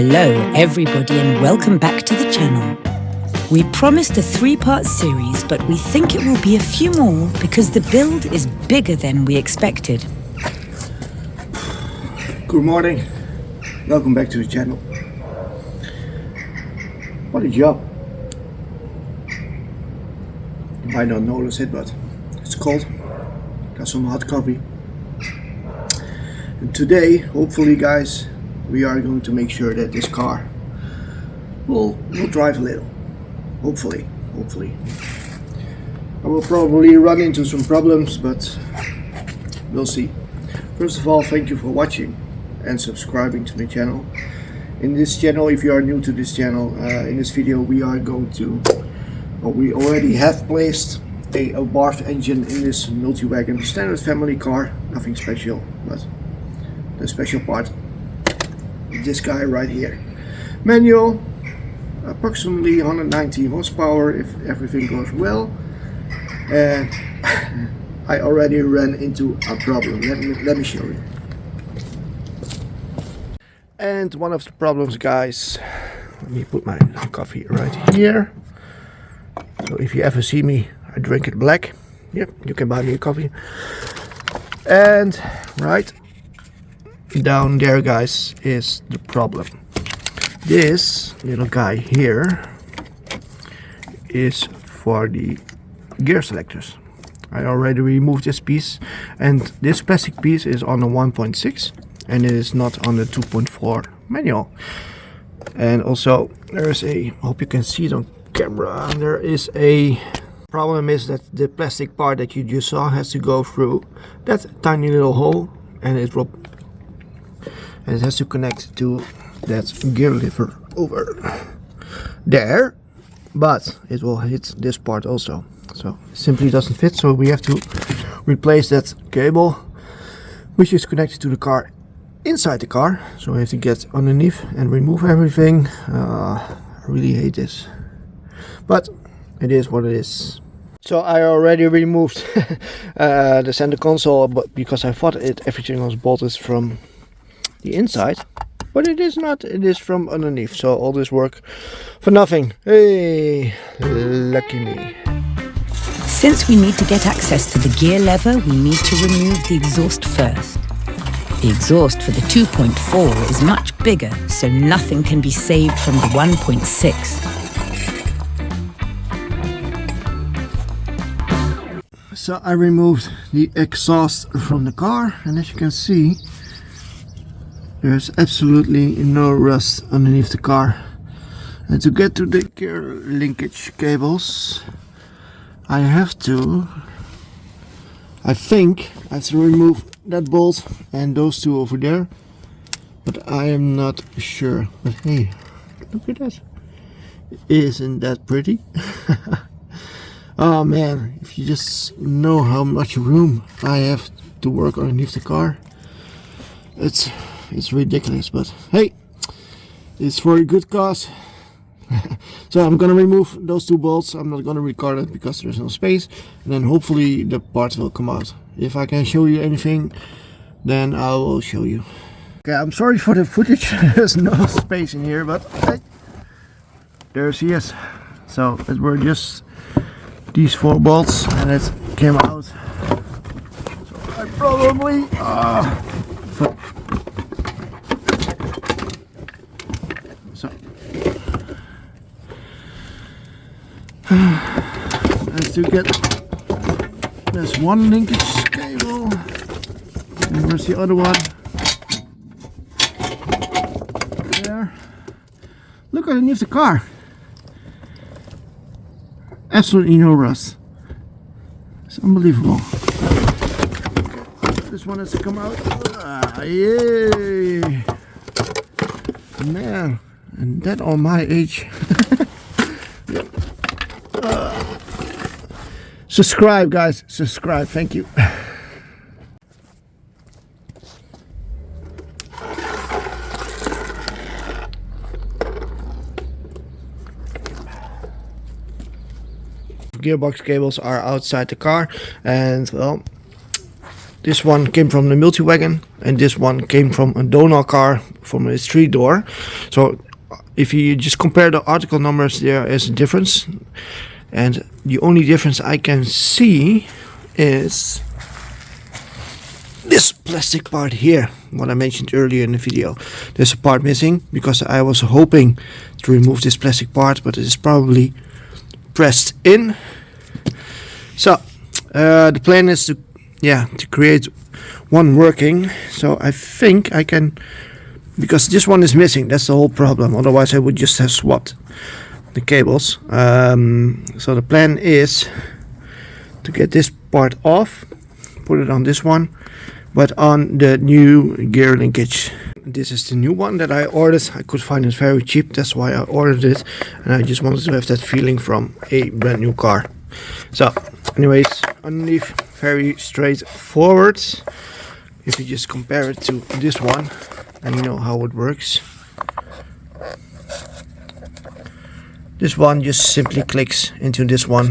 Hello everybody and welcome back to the channel. We promised a 3-part series, but we think it will be a few more because the build is bigger than we expected. Good morning, welcome back to the channel. What a job. You might not notice it, but it's cold. Got some hot coffee. And today, hopefully guys, we are going to make sure that this car will drive a little. Hopefully. I will probably run into some problems, but we'll see. First of all, thank you for watching and subscribing to my channel. In this channel, if you are new to this channel, in this video we are going to, we already have placed a Abarth engine in this multi-wagon standard family car. Nothing special, but the special part, this guy right here. Manual, approximately 190 horsepower if everything goes well. And I already ran into a problem. Let me show you. And one of the problems, guys, let me put my coffee right here. So if you ever see me, I drink it black. Yep, you can buy me a coffee. And right down there, guys, is the problem. This little guy here is for the gear selectors. I already removed this piece, and this plastic piece is on the 1.6 and it is not on the 2.4 manual. And also there is a, hope you can see it on camera, there is a problem is that the plastic part that you just saw has to go through that tiny little hole, and it has to connect to that gear lever over there, but it will hit this part also, so it simply doesn't fit. So we have to replace that cable which is connected to the car inside the car. So we have to get underneath and remove everything. I really hate this, but it is what it is. So I already removed the center console, but because I thought everything was bolted from the inside, but it is not, it is from underneath. So all this work for nothing. Hey, lucky me. Since we need to get access to the gear lever, we need to remove the exhaust first. The exhaust for the 2.4 is much bigger, so nothing can be saved from the 1.6. So I removed the exhaust from the car, and as you can see, there's absolutely no rust underneath the car. And to get to the gear linkage cables, I think I have to remove that bolt and those two over there, but I am not sure. But hey, look at that. Isn't that pretty? Oh man, if you just know how much room I have to work underneath the car, it's ridiculous, but hey, it's for a good cause. So I'm gonna remove those two bolts. I'm not gonna record it because there's no space, and then hopefully the parts will come out. If I can show you anything, then I will show you. Okay, I'm sorry for the footage. There's no space in here, but hey, there she is. So it were just these 4 bolts and it came out. So I probably as to get this one linkage cable, and where's the other one? There. Look underneath the car. Absolutely no rust. It's unbelievable. This one has to come out. Yay! Man, and that on my age. Subscribe, guys. Subscribe. Thank you. Gearbox cables are outside the car, and well, this one came from the multi-wagon, and this one came from a donor car from a street door. So if you just compare the article numbers, there is a difference, and the only difference I can see is this plastic part here, what I mentioned earlier in the video. There's a part missing because I was hoping to remove this plastic part, but it is probably pressed in. So the plan is to create one working. So I think I can, because this one is missing, that's the whole problem. Otherwise I would just have swapped the cables. So the plan is to get this part off, put it on this one, but on the new gear linkage. This is the new one that I ordered. I could find it very cheap, that's why I ordered it, and I just wanted to have that feeling from a brand new car. So anyways, underneath, very straightforward. If you just compare it to this one, then you know how it works. This one just simply clicks into this one,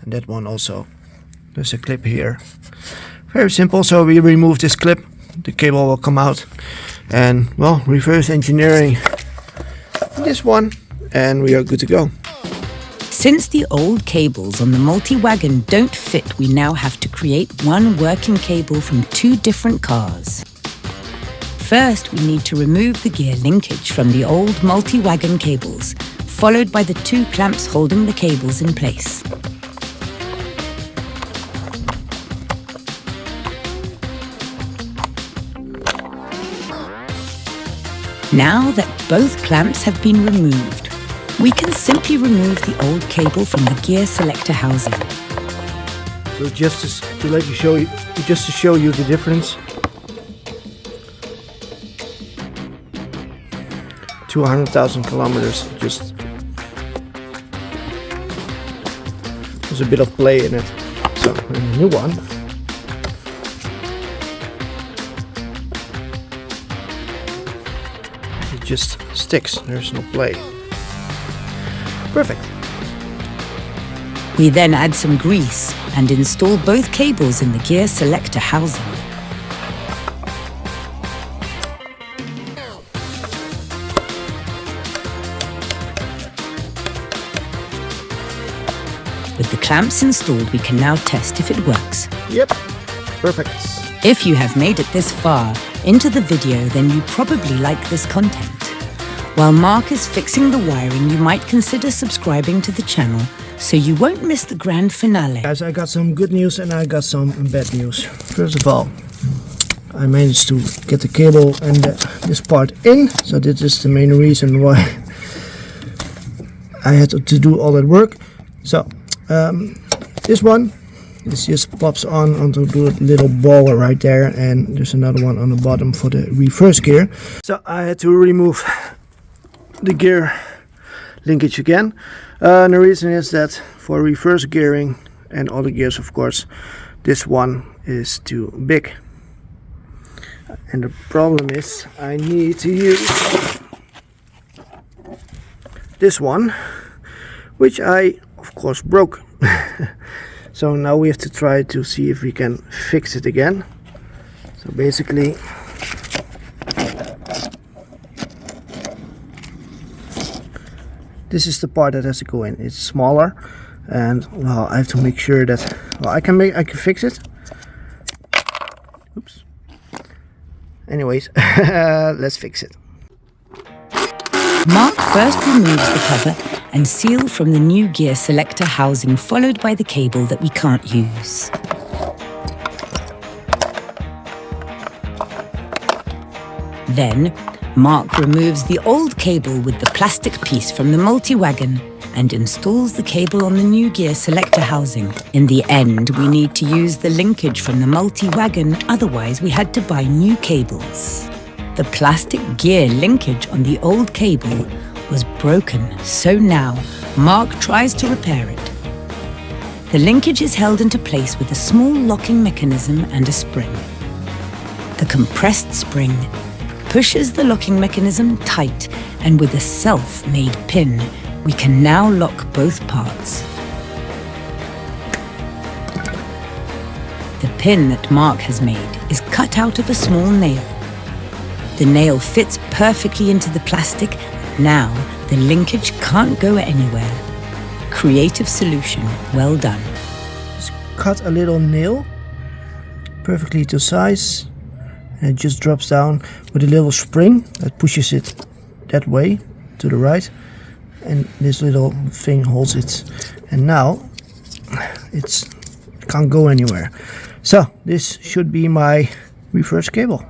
and that one also. There's a clip here. Very simple. So we remove this clip, the cable will come out, and well, reverse engineering this one, and we are good to go. Since the old cables on the multi-wagon don't fit, we now have to create one working cable from two different cars. First, we need to remove the gear linkage from the old multi-wagon cables, followed by the two clamps holding the cables in place. Now that both clamps have been removed, we can simply remove the old cable from the gear selector housing. So just to show you the difference. 200,000 kilometers, just there's a bit of play in it. So the new one, it just sticks, there's no play. Perfect. We then add some grease and install both cables in the gear selector housing. With the clamps installed, we can now test if it works. Yep, perfect. If you have made it this far into the video, then you probably like this content. While Mark is fixing the wiring, you might consider subscribing to the channel so you won't miss the grand finale. Guys, I got some good news and I got some bad news. First of all, I managed to get the cable and this part in, so this is the main reason why I had to do all that work. So this one, this just pops on onto the little ball right there, and there's another one on the bottom for the reverse gear. So I had to remove the gear linkage again. And the reason is that for reverse gearing and all the gears, of course, this one is too big. And the problem is I need to use this one, which I of course broke. So now we have to try to see if we can fix it again. So basically, this is the part that has to go in. It's smaller, and well, I have to make sure that I can fix it. Oops. Anyways, let's fix it. Mark first removes the cover and seal from the new gear selector housing, followed by the cable that we can't use. Then, Mark removes the old cable with the plastic piece from the multi-wagon and installs the cable on the new gear selector housing. In the end, we need to use the linkage from the multi-wagon, otherwise we had to buy new cables. The plastic gear linkage on the old cable was broken, so now Mark tries to repair it. The linkage is held into place with a small locking mechanism and a spring. The compressed spring pushes the locking mechanism tight, and with a self-made pin, we can now lock both parts. The pin that Mark has made is cut out of a small nail. The nail fits perfectly into the plastic. Now the linkage can't go anywhere. Creative solution, well done. Just cut a little nail perfectly to size, and it just drops down with a little spring that pushes it that way to the right, and this little thing holds it, and now it can't go anywhere. So this should be my reverse cable.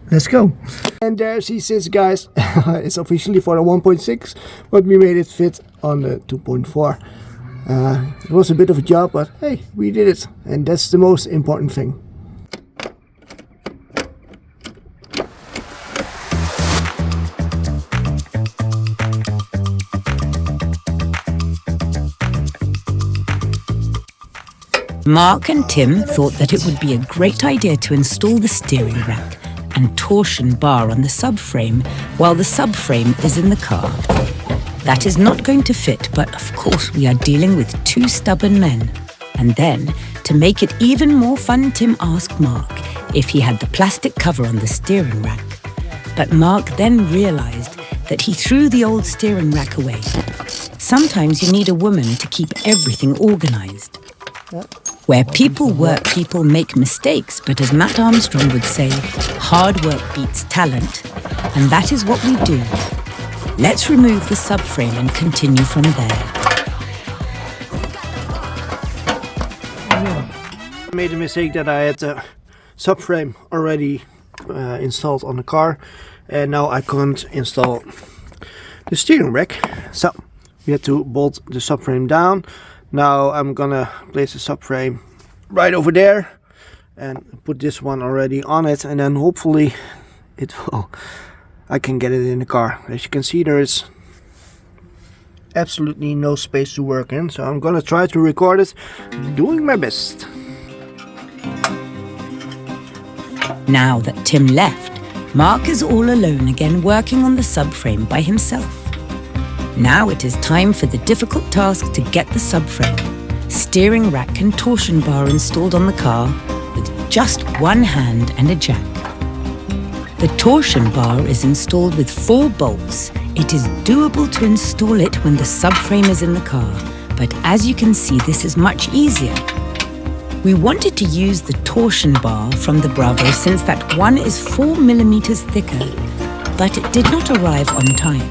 Let's go. And there she sits, guys. It's officially for the 1.6, but we made it fit on the 2.4. It was a bit of a job, but hey, we did it, and that's the most important thing. Mark and Tim thought that it would be a great idea to install the steering rack and torsion bar on the subframe while the subframe is in the car. That is not going to fit, but of course we are dealing with two stubborn men. And then, to make it even more fun, Tim asked Mark if he had the plastic cover on the steering rack. But Mark then realized that he threw the old steering rack away. Sometimes you need a woman to keep everything organized. Where people work, people make mistakes, but as Matt Armstrong would say, hard work beats talent. And that is what we do. Let's remove the subframe and continue from there. I made a mistake that I had the subframe already installed on the car, and now I can't install the steering rack. So we had to bolt the subframe down. Now I'm gonna place the subframe right over there and put this one already on it, and then hopefully I can get it in the car. As you can see, there is absolutely no space to work in, so I'm gonna try to record it, doing my best. Now that Tim left, Mark is all alone again working on the subframe by himself. Now it is time for the difficult task to get the subframe, steering rack and torsion bar installed on the car with just one hand and a jack. The torsion bar is installed with 4 bolts. It is doable to install it when the subframe is in the car, but as you can see, this is much easier. We wanted to use the torsion bar from the Bravo since that one is 4 millimeters thicker, but it did not arrive on time.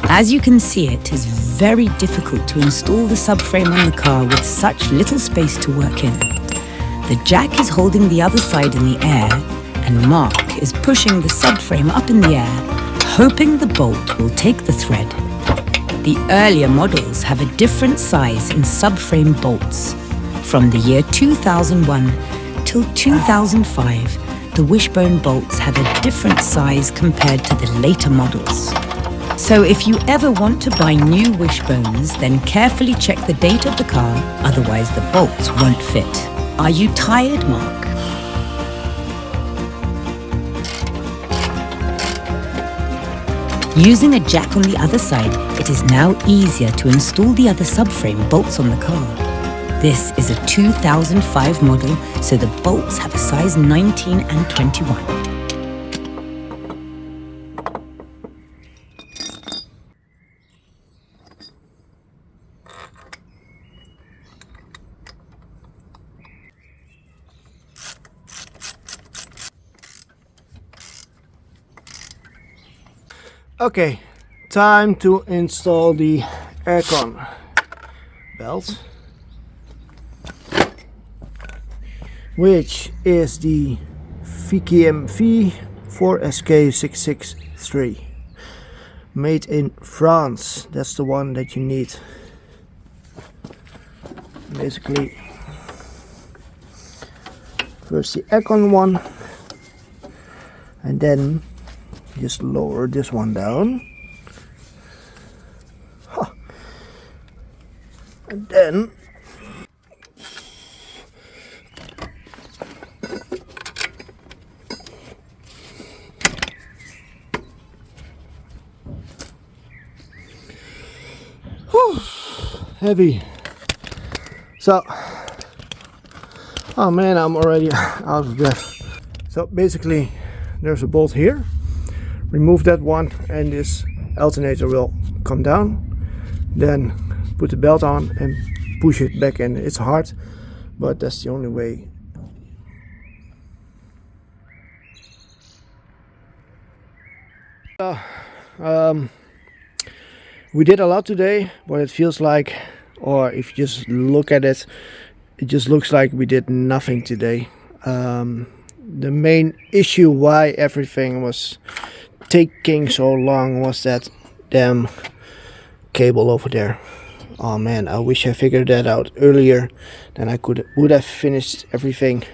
As you can see, it is very difficult to install the subframe on the car with such little space to work in. The jack is holding the other side in the air, and Mark is pushing the subframe up in the air, hoping the bolt will take the thread. The earlier models have a different size in subframe bolts. From the year 2001 till 2005, the wishbone bolts have a different size compared to the later models. So if you ever want to buy new wishbones, then carefully check the date of the car, otherwise the bolts won't fit. Are you tired, Mark? Using a jack on the other side, it is now easier to install the other subframe bolts on the car. This is a 2005 model, so the bolts have a size 19 and 21. Okay, time to install the aircon belt, which is the VKMV 4SK663, made in France. That's the one that you need. Basically, first the aircon one, and then just lower this one down, and then heavy. So Oh man, I'm already out of breath. So basically there's a bolt here. Remove that one and this alternator will come down. Then put the belt on and push it back in. It's hard, but that's the only way. We did a lot today, but it feels like, or if you just look at it, it just looks like we did nothing today. The main issue why everything was taking so long was that damn cable over there. Oh man, I wish I figured that out earlier. Then I would have finished everything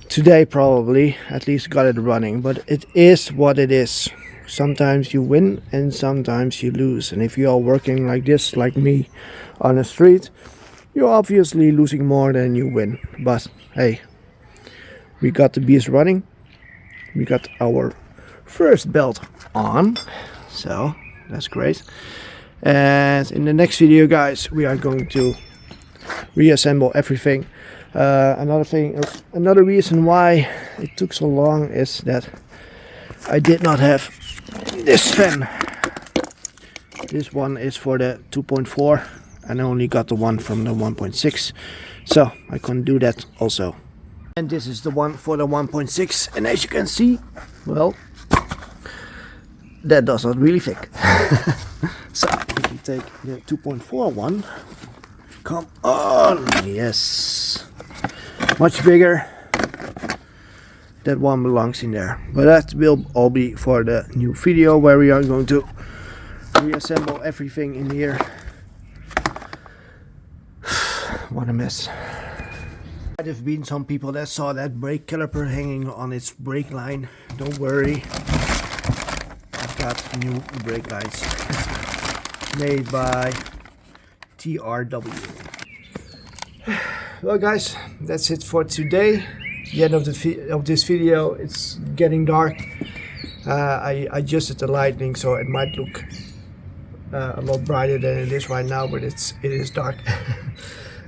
today, probably at least got it running. But it is what it is. Sometimes you win and sometimes you lose, and if you are working like this, like me, on the street, you're obviously losing more than you win. But hey, we got the beast running, we got our first belt on, so that's great. And in the next video, guys, we are going to reassemble everything. Another reason why it took so long is that I did not have this fan. This one is for the 2.4 and I only got the one from the 1.6, so I couldn't do that also. And this is the one for the 1.6, and as you can see, well, that does not really fit. So if you take the 2.4 one, come on, yes, much bigger. That one belongs in there, but that will all be for the new video where we are going to reassemble everything in here. What a mess. Might have been some people that saw that brake caliper hanging on its brake line. Don't worry, I've got new brake lines made by TRW. Well guys, that's it for today. The end of this video. It's getting dark. I adjusted the lighting so it might look a lot brighter than it is right now, but it is dark.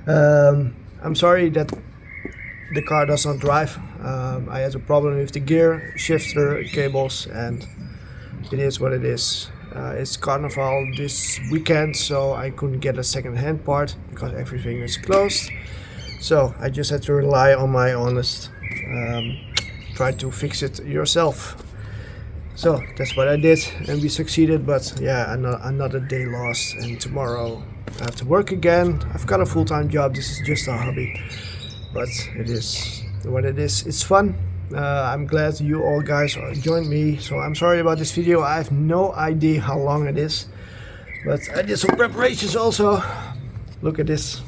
I'm sorry that the car does not drive. I had a problem with the gear shifter cables, and it is what it is. It's carnival this weekend, so I couldn't get a second-hand part because everything is closed. So I just had to rely on my honest, try to fix it yourself. So that's what I did, and we succeeded. But yeah, another day lost, and tomorrow I have to work again. I've got a full-time job. This is just a hobby, but it is what it is. It's fun. I'm glad you all guys joined me. So I'm sorry about this video. I have no idea how long it is, but I did some preparations also. Look at this.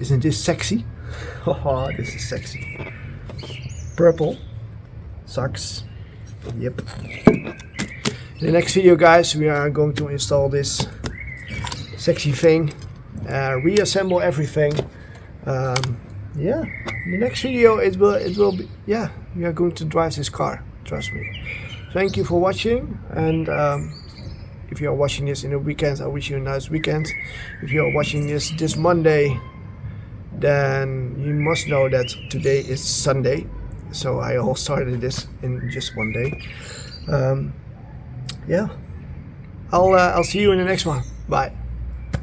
Isn't this sexy? Oh, this is sexy. Purple socks. Yep. In the next video, guys, we are going to install this sexy thing, reassemble everything. Yeah, in the next video it will be, yeah, we are going to drive this car, trust me. Thank you for watching, and if you are watching this in the weekend, I wish you a nice weekend. If you are watching this Monday, then you must know that today is Sunday, so I all started this in just one day. Yeah, I'll see you in the next one. Bye.